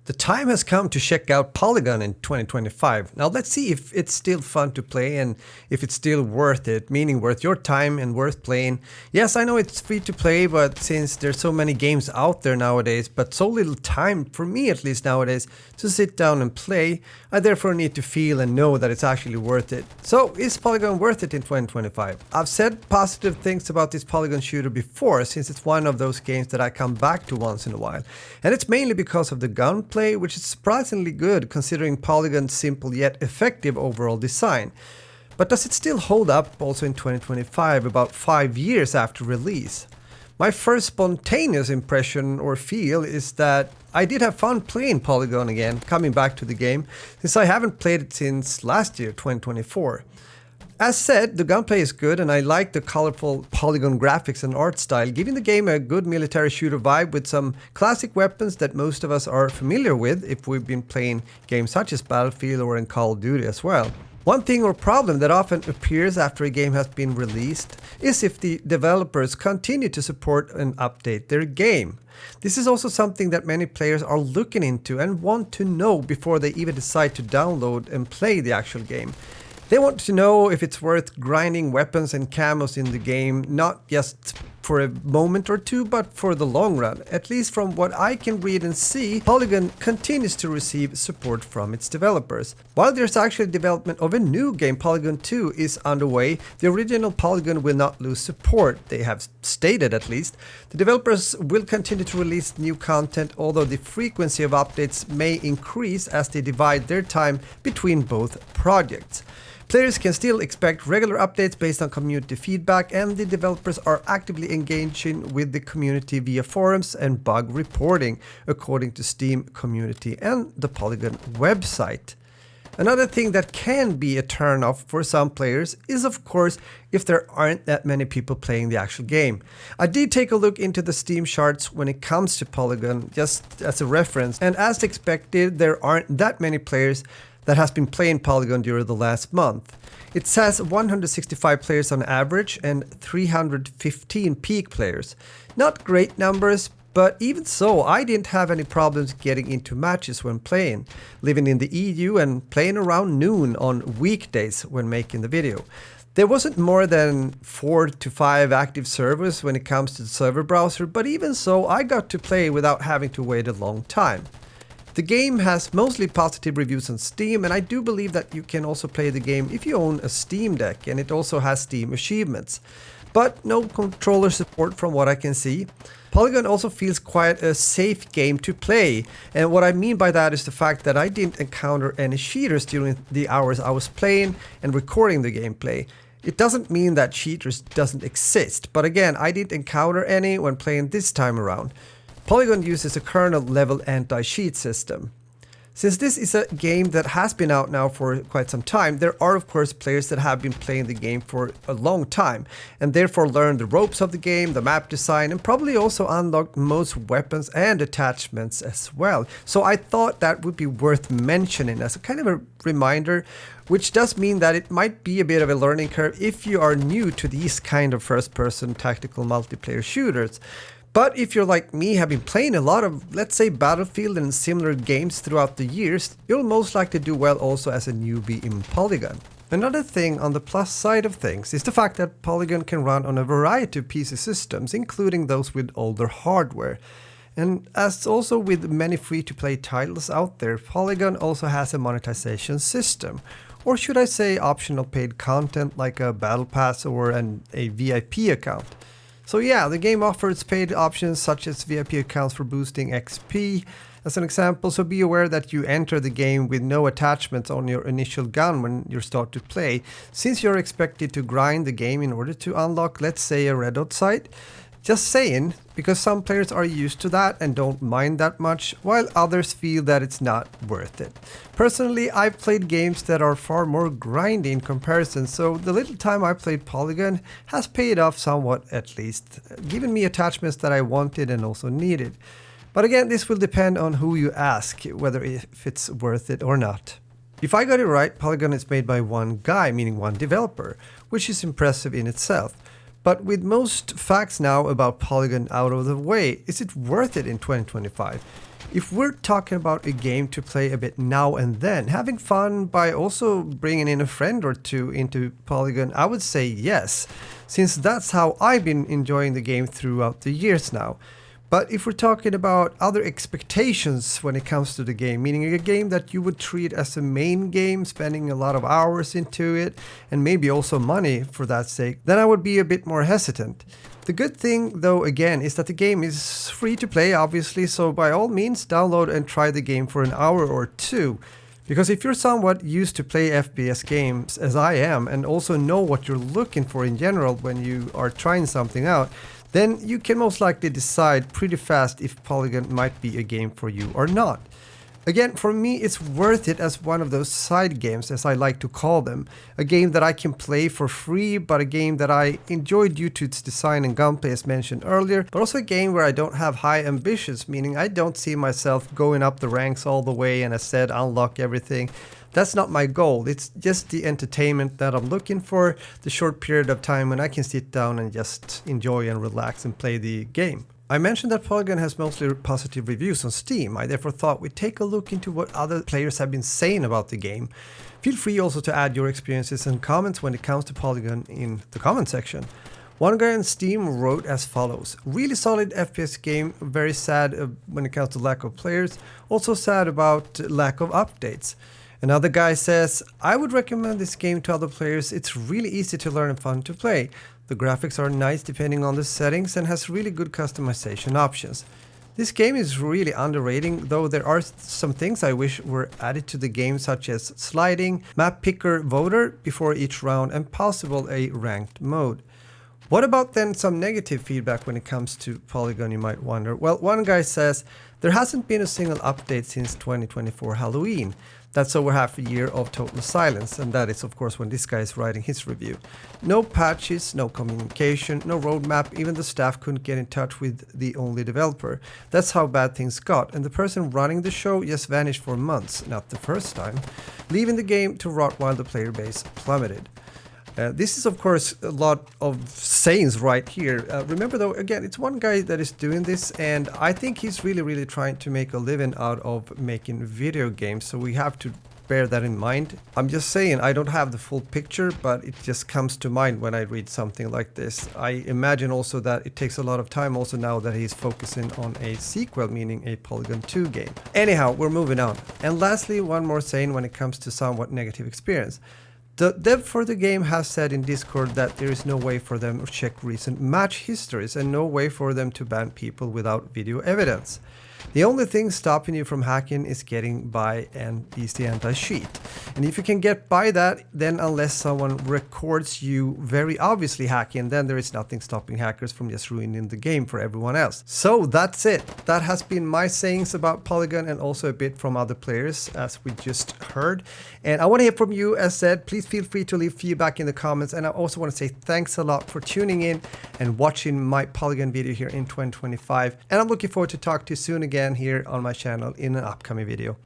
The time has come to check out Polygon in 2025. Now let's see if it's still fun to play and if it's still worth it, meaning worth your time and worth playing. Yes, I know it's free to play, but since there's so many games out there nowadays, but so little time, for me at least nowadays, to sit down and play, I therefore need to feel and know that it's actually worth it. So is Polygon worth it in 2025? I've said positive things about this Polygon shooter before, since it's one of those games that I come back to once in a while. And it's mainly because of the gunplay, which is surprisingly good considering Polygon's simple yet effective overall design. But does it still hold up also in 2025, about 5 years after release? My first spontaneous impression or feel is that I did have fun playing Polygon again, coming back to the game, since I haven't played it since last year, 2024. As said, the gunplay is good and I like the colorful Polygon graphics and art style, giving the game a good military shooter vibe with some classic weapons that most of us are familiar with if we've been playing games such as Battlefield or in Call of Duty as well. One thing or problem that often appears after a game has been released is if the developers continue to support and update their game. This is also something that many players are looking into and want to know before they even decide to download and play the actual game. They want to know if it's worth grinding weapons and camos in the game, not just for a moment or two, but for the long run. At least from what I can read and see, Polygon continues to receive support from its developers. While there's actually development of a new game, Polygon 2, is underway, the original Polygon will not lose support, they have stated at least. The developers will continue to release new content, although the frequency of updates may increase as they divide their time between both projects. Players can still expect regular updates based on community feedback, and the developers are actively engaging with the community via forums and bug reporting, according to Steam community and the Polygon website. Another thing that can be a turn-off for some players is, of course, if there aren't that many people playing the actual game. I did take a look into the Steam charts when it comes to Polygon, just as a reference, and as expected, there aren't that many players that has been playing Polygon during the last month. It says 165 players on average and 315 peak players. Not great numbers, but even so, I didn't have any problems getting into matches when playing, living in the EU and playing around noon on weekdays when making the video. There wasn't more than 4 to 5 active servers when it comes to the server browser, but even so, I got to play without having to wait a long time. The game has mostly positive reviews on Steam, and I do believe that you can also play the game if you own a Steam Deck, and it also has Steam achievements. But no controller support from what I can see. Polygon also feels quite a safe game to play, and what I mean by that is the fact that I didn't encounter any cheaters during the hours I was playing and recording the gameplay. It doesn't mean that cheaters doesn't exist, but again, I didn't encounter any when playing this time around. Polygon uses a kernel-level anti-cheat system. Since this is a game that has been out now for quite some time, there are of course players that have been playing the game for a long time and therefore learned the ropes of the game, the map design, and probably also unlocked most weapons and attachments as well. So I thought that would be worth mentioning as a kind of a reminder, which does mean that it might be a bit of a learning curve if you are new to these kind of first-person tactical multiplayer shooters. But if you're like me, have been playing a lot of, let's say, Battlefield and similar games throughout the years, you'll most likely do well also as a newbie in Polygon. Another thing on the plus side of things is the fact that Polygon can run on a variety of PC systems, including those with older hardware. And as also with many free-to-play titles out there, Polygon also has a monetization system. Or should I say optional paid content like a battle pass or a VIP account. So yeah, the game offers paid options such as VIP accounts for boosting XP as an example, so be aware that you enter the game with no attachments on your initial gun when you start to play, since you're expected to grind the game in order to unlock, let's say, a red dot site. Just saying, because some players are used to that and don't mind that much, while others feel that it's not worth it. Personally, I've played games that are far more grindy in comparison, so the little time I played Polygon has paid off somewhat at least, giving me attachments that I wanted and also needed. But again, this will depend on who you ask, whether if it's worth it or not. If I got it right, Polygon is made by one guy, meaning one developer, which is impressive in itself. But with most facts now about Polygon out of the way, is it worth it in 2025? If we're talking about a game to play a bit now and then, having fun by also bringing in a friend or two into Polygon, I would say yes, since that's how I've been enjoying the game throughout the years now. But if we're talking about other expectations when it comes to the game, meaning a game that you would treat as a main game, spending a lot of hours into it, and maybe also money for that sake, then I would be a bit more hesitant. The good thing, though, again, is that the game is free to play, obviously, so by all means download and try the game for an hour or two. Because if you're somewhat used to play FPS games, as I am, and also know what you're looking for in general when you are trying something out, then you can most likely decide pretty fast if Polygon might be a game for you or not. Again, for me, it's worth it as one of those side games, as I like to call them. A game that I can play for free, but a game that I enjoy due to its design and gunplay as mentioned earlier, but also a game where I don't have high ambitions, meaning I don't see myself going up the ranks all the way and, as said, unlock everything. That's not my goal. It's just the entertainment that I'm looking for, the short period of time when I can sit down and just enjoy and relax and play the game. I mentioned that Polygon has mostly positive reviews on Steam. I therefore thought we'd take a look into what other players have been saying about the game. Feel free also to add your experiences and comments when it comes to Polygon in the comment section. One guy on Steam wrote as follows: really solid FPS game, very sad when it comes to lack of players, also sad about lack of updates. Another guy says, I would recommend this game to other players, it's really easy to learn and fun to play. The graphics are nice depending on the settings and has really good customization options. This game is really underrated, though there are some things I wish were added to the game, such as sliding, map picker voter before each round, and possible a ranked mode. What about then some negative feedback when it comes to Polygon, you might wonder? Well, one guy says, there hasn't been a single update since 2024 Halloween. That's over half a year of total silence, and that is of course when this guy is writing his review. No patches, no communication, no roadmap, even the staff couldn't get in touch with the only developer. That's how bad things got, and the person running the show just vanished for months, not the first time, leaving the game to rot while the player base plummeted. This is of course a lot of sayings right here. Remember though, again, it's one guy that is doing this, and I think he's really trying to make a living out of making video games, so we have to bear that in mind. I'm just saying, I don't have the full picture, but it just comes to mind when I read something like this. I imagine also that it takes a lot of time also now that he's focusing on a sequel, meaning a Polygon 2 game. Anyhow, we're moving on. And lastly, one more saying when it comes to somewhat negative experience. The dev for the game has said in Discord that there is no way for them to check recent match histories and no way for them to ban people without video evidence. The only thing stopping you from hacking is getting by and is the anti-cheat. And if you can get by that, then unless someone records you very obviously hacking, then there is nothing stopping hackers from just ruining the game for everyone else. So that's it. That has been my sayings about Polygon and also a bit from other players, as we just heard. And I want to hear from you, as said. Please feel free to leave feedback in the comments. And I also want to say thanks a lot for tuning in and watching my Polygon video here in 2025. And I'm looking forward to talk to you soon again here on my channel in an upcoming video.